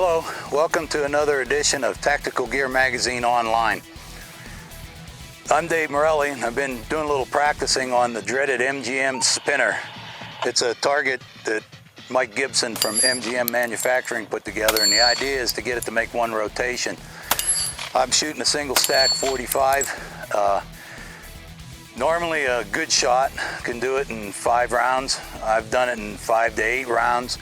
Hello, welcome to another edition of Tactical Gear Magazine Online. I'm Dave Morelli, and I've been doing a little practicing on the dreaded MGM spinner. It's a target that Mike Gibson from MGM Manufacturing put together, and the idea is to get it to make one rotation. I'm shooting a single stack 45. Normally a good shot can do it in 5 rounds. I've done it in 5 to 8 rounds.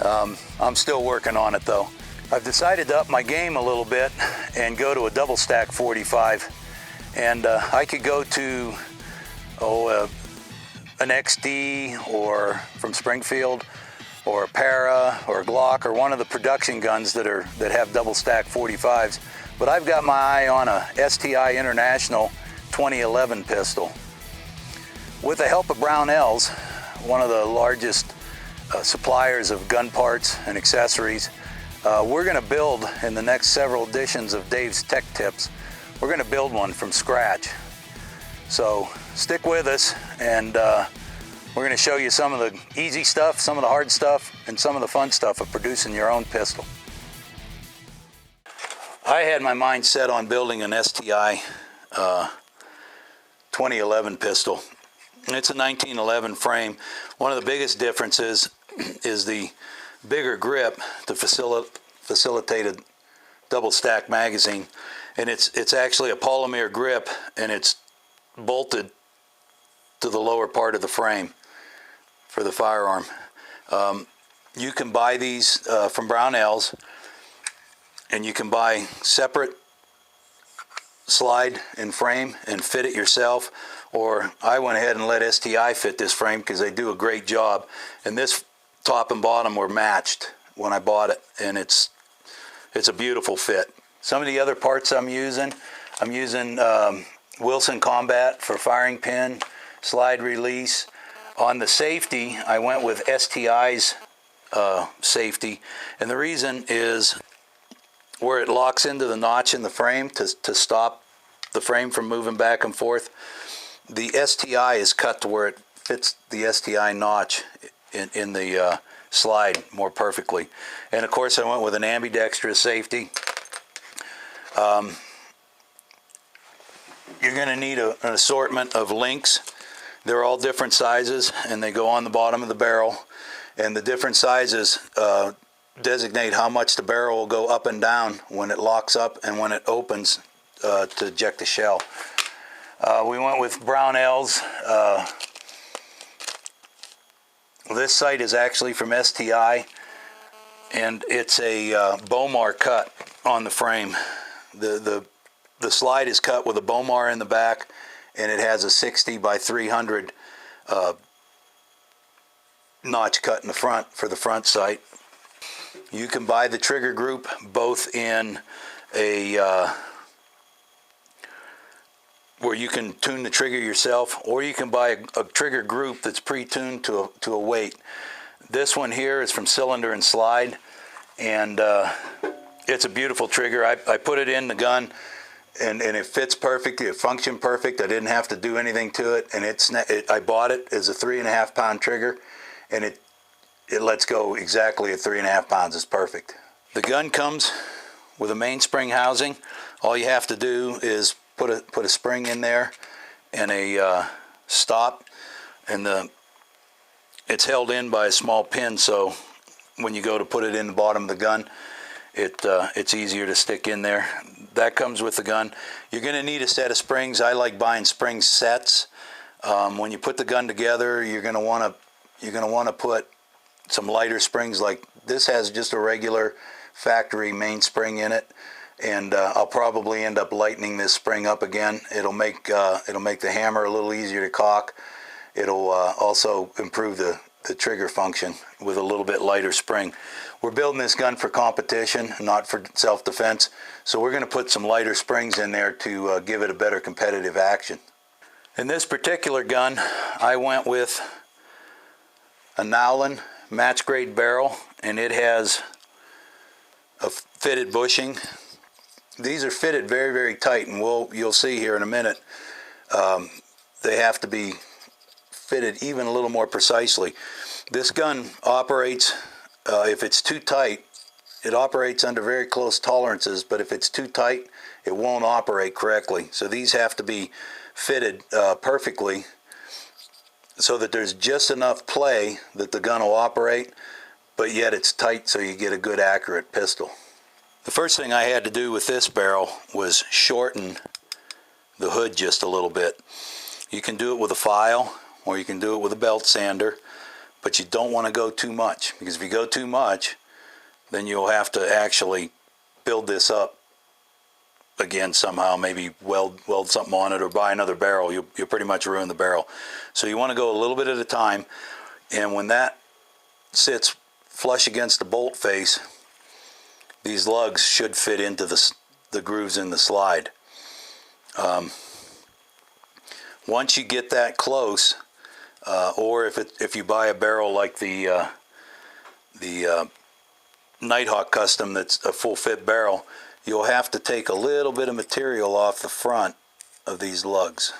I'm still working on it though. I've decided to up my game a little bit and go to a double stack 45. And I could go to an XD or from Springfield or a Para or a Glock or one of the production guns that have double stack 45s. But I've got my eye on a STI International 2011 pistol. With the help of Brownells, one of the largest suppliers of gun parts and accessories, we're going to build in the next several editions of Dave's Tech Tips. We're going to build one from scratch. So stick with us, and we're going to show you some of the easy stuff, some of the hard stuff, and some of the fun stuff of producing your own pistol. I had my mind set on building an STI 2011 pistol. It's a 1911 frame. One of the biggest differences is the bigger grip to facilitate a double stack magazine, and it's actually a polymer grip, and it's bolted to the lower part of the frame for the firearm. You can buy these from Brownells, and you can buy separate slide and frame and fit it yourself, or I went ahead and let STI fit this frame because they do a great job, and this top and bottom were matched when I bought it, and it's a beautiful fit. Some of the other parts I'm using Wilson Combat for firing pin, slide release. On the safety, I went with STI's safety, and the reason is where it locks into the notch in the frame to stop the frame from moving back and forth. The STI is cut to where it fits the STI notch in the slide more perfectly. And of course I went with an ambidextrous safety. You're going to need an assortment of links. They're all different sizes, and they go on the bottom of the barrel, and the different sizes designate how much the barrel will go up and down when it locks up and when it opens to eject the shell. We went with Brownells. This sight is actually from STI, and it's a Bomar cut on the frame. The slide is cut with a Bomar in the back, and it has a 60 by 300 notch cut in the front for the front sight. You can buy the trigger group both in a where you can tune the trigger yourself, or you can buy a trigger group that's pre-tuned to a weight. This one here is from Cylinder and Slide, and it's a beautiful trigger. I put it in the gun, and it fits perfectly. It functioned perfect. I didn't have to do anything to it, and I bought it as a 3.5 pound trigger, and it lets go exactly at 3.5 pounds. It's perfect. The gun comes with a mainspring housing. All you have to do is put a spring in there and a stop, and it's held in by a small pin, so when you go to put it in the bottom of the gun, it's easier to stick in there. That comes with the gun. You're going to need a set of springs. I like buying spring sets. When you put the gun together, you're going to want to put some lighter springs. Like this has just a regular factory mainspring in it, and I'll probably end up lightening this spring up again. It'll make the hammer a little easier to cock. It'll also improve the trigger function with a little bit lighter spring. We're building this gun for competition, not for self-defense, so we're going to put some lighter springs in there to give it a better competitive action. In this particular gun, I went with a Nowlin match grade barrel, and it has a fitted bushing. These are fitted very, very tight, and you'll see here in a minute. They have to be fitted even a little more precisely. This gun operates, if it's too tight, it operates under very close tolerances, but if it's too tight, it won't operate correctly. So these have to be fitted perfectly so that there's just enough play that the gun will operate, but yet it's tight so you get a good accurate pistol. The first thing I had to do with this barrel was shorten the hood just a little bit. You can do it with a file or you can do it with a belt sander, but you don't want to go too much, because if you go too much, then you'll have to actually build this up again somehow, maybe weld something on it or buy another barrel. You'll pretty much ruin the barrel. So you want to go a little bit at a time, and when that sits flush against the bolt face, these lugs should fit into the grooves in the slide. Once you get that close, or if you buy a barrel like the Nighthawk Custom that's a full fit barrel, you'll have to take a little bit of material off the front of these lugs.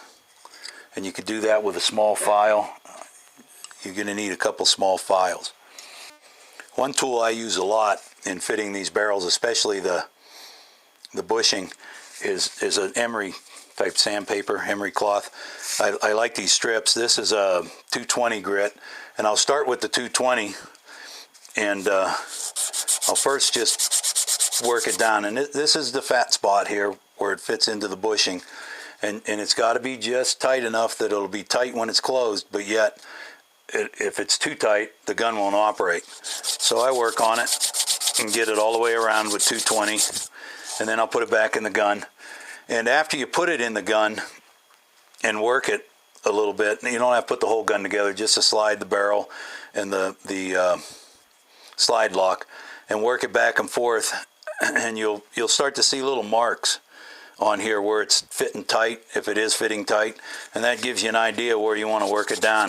And you could do that with a small file. You're going to need a couple small files. One tool I use a lot in fitting these barrels, especially the bushing, is an emery type sandpaper, emery cloth. I like these strips. This is a 220 grit, and I'll start with the 220, and I'll first just work it down. And this is the fat spot here where it fits into the bushing, and it's got to be just tight enough that it'll be tight when it's closed, but yet if it's too tight, the gun won't operate. So I work on it and get it all the way around with 220, and then I'll put it back in the gun. And after you put it in the gun and work it a little bit, you don't have to put the whole gun together, just to slide the barrel and the slide lock and work it back and forth, and you'll start to see little marks on here where it's fitting tight, if it is fitting tight, and that gives you an idea where you want to work it down.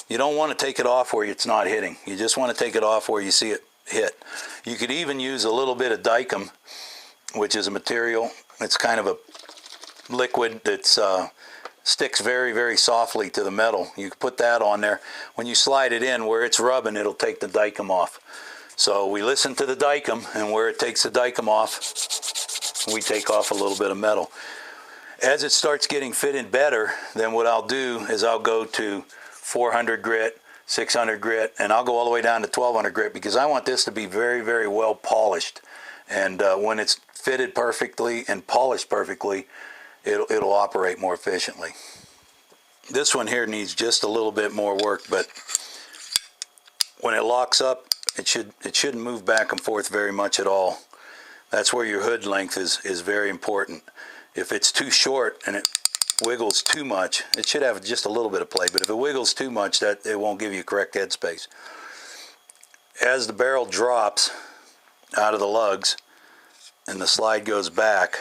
You don't want to take it off where it's not hitting. You just want to take it off where you see it hit. You could even use a little bit of Dicum, which is a material, it's kind of a liquid that sticks very, very softly to the metal. You can put that on there. When you slide it in, where it's rubbing, it'll take the Dicum off. So we listen to the Dicum, and where it takes the Dicum off, we take off a little bit of metal. As it starts getting fitted better, then what I'll do is I'll go to 400 grit, 600 grit, and I'll go all the way down to 1200 grit, because I want this to be very, very well polished. And when it's fitted perfectly and polished perfectly, it'll operate more efficiently. This one here needs just a little bit more work, but when it locks up, it shouldn't move back and forth very much at all. That's where your hood length is very important. If it's too short and it wiggles too much, it should have just a little bit of play, but if it wiggles too much, that it won't give you correct headspace. As the barrel drops out of the lugs and the slide goes back,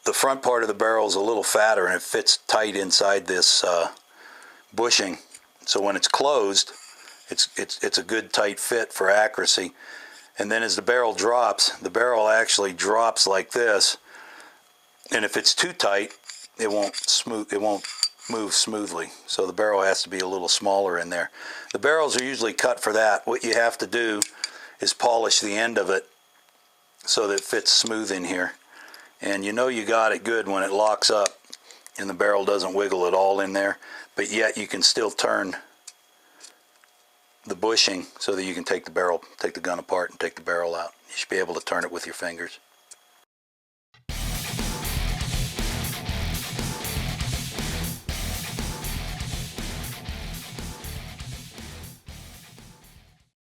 the front part of the barrel is a little fatter and it fits tight inside this bushing. So when it's closed, it's a good tight fit for accuracy. And then as the barrel drops, the barrel actually drops like this. And if it's too tight, it won't move smoothly. So the barrel has to be a little smaller in there. The barrels are usually cut for that. What you have to do is polish the end of it so that it fits smooth in here. And you know you got it good when it locks up and the barrel doesn't wiggle at all in there, but yet you can still turn the bushing so that you can take the gun apart and take the barrel out. You should be able to turn it with your fingers.